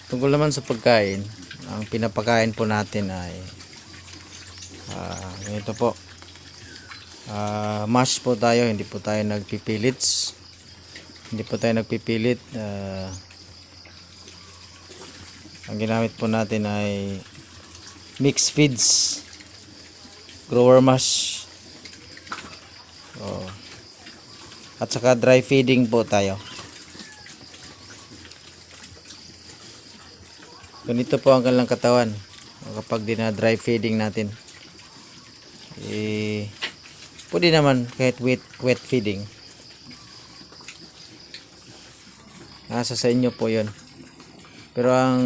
Tungkol naman sa pagkain, ang pinapakain po natin ay ganito po. Mash po tayo, hindi po tayo nagpipilits. Hindi po tayo nagpipilit. Ang ginamit po natin ay mixed feeds, grower mash. At saka dry feeding po tayo. Ganito po ang kanilang katawan kapag dina-dry feeding natin. Pwede naman kahit wet feeding. Nasa sa inyo po yun. Pero ang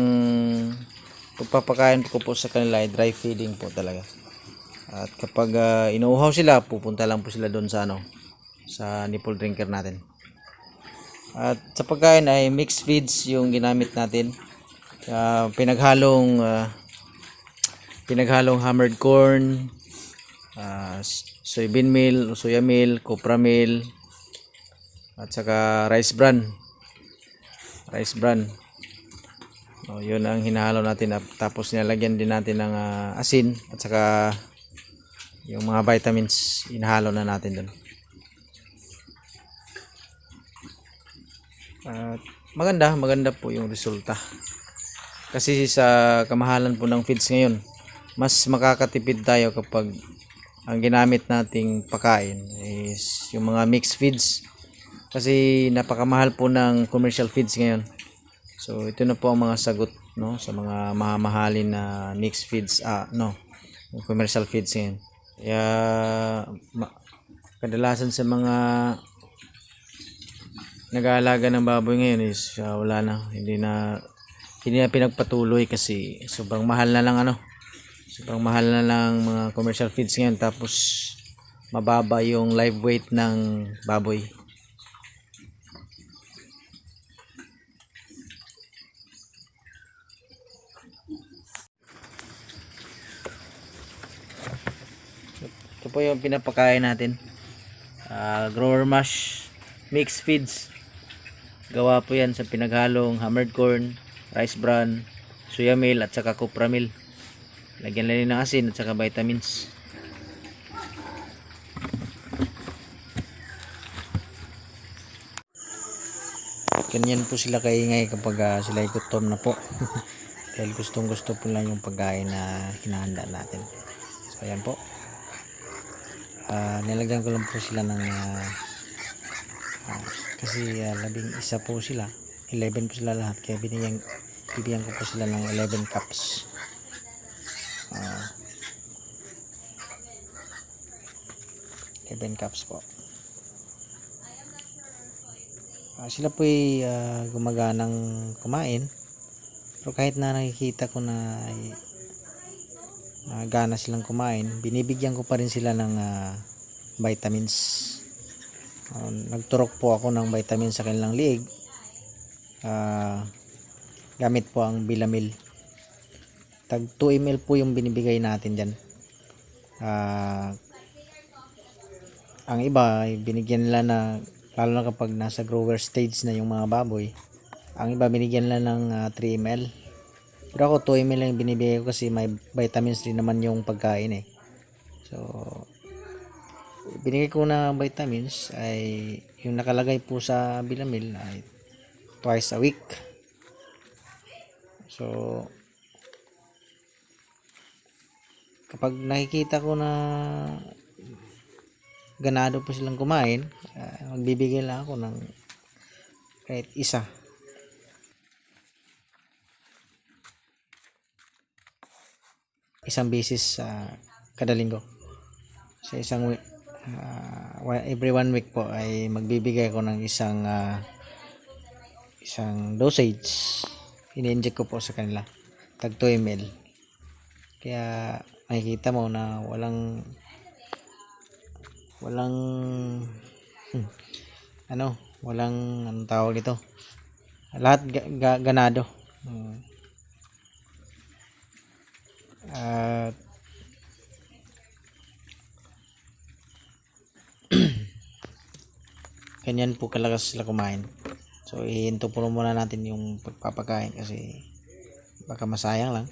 pagpapakain ko po sa kanila ay dry feeding po talaga. At kapag inuuhaw sila, pupunta lang po sila doon sa sa nipple drinker natin. At sa pagkain ay mixed feeds yung ginamit natin. Pinaghalong hammered corn, soybean meal, soya meal, copra meal, at saka rice bran. Yun ang hinahalo natin. Tapos nilalagyan din natin ng asin at saka yung mga vitamins, inahalo na natin doon. Maganda po yung resulta. Kasi sa kamahalan po ng feeds ngayon, mas makakatipid tayo kapag ang ginamit nating pakain is yung mga mixed feeds. Kasi napakamahal po ng commercial feeds ngayon. So ito na po ang mga sagot sa mga mamahalin na mixed feeds, commercial feeds ngayon. Kaya kadalasan sa mga nag-aalaga ng baboy ngayon is wala na, hindi na pinagpatuloy kasi sobrang mahal na lang mga commercial feeds ngayon, tapos mababa yung live weight ng baboy. Ito po yung pinapakain natin, grower mash mixed feeds. Gawa po yan sa pinaghalong hammered corn, rice bran, soya meal at saka copra meal. Lagyan lang ng asin at saka vitamins. Ganyan po sila kaingay kapag sila gutom na po. Dahil gustong gusto po lang yung pagkain na hinahanda natin. So ayan po. Nilagyan ko lang po sila ng kasi 11 po sila, 11 po sila lahat, kaya bibigyan ko po sila ng 11 cups. 11 cups po. Sila po ay gumaganang kumain, pero kahit na nakikita ko na gana silang kumain, binibigyan ko pa rin sila ng vitamins. Nagturok po ako ng vitamins sa kanilang liig. Gamit po ang Bilamil. Tag 2 ml po yung binibigay natin dyan. Ang iba ay binigyan nila na, lalo na kapag nasa grower stage na yung mga baboy, ang iba binigyan nila ng 3 ml. Pero ako 2 ml lang binibigay ko kasi may vitamins din naman yung pagkain eh. So binigay ko na vitamins ay yung nakalagay po sa Bilamil ay twice a week. So kapag nakikita ko na ganado po silang kumain, magbibigay lang ako ng kahit isang beses kada linggo. Sa isang week, every 1 week po ay magbibigay ako ng isang dosage. Ini-inject ko po sa kanila, tag 2 ml. Kaya makikita mo na walang anong tawag dito, lahat ganado. Ganyan po kalakas sila kumain. So ihinto po muna natin yung pagpapakain kasi baka masayang lang.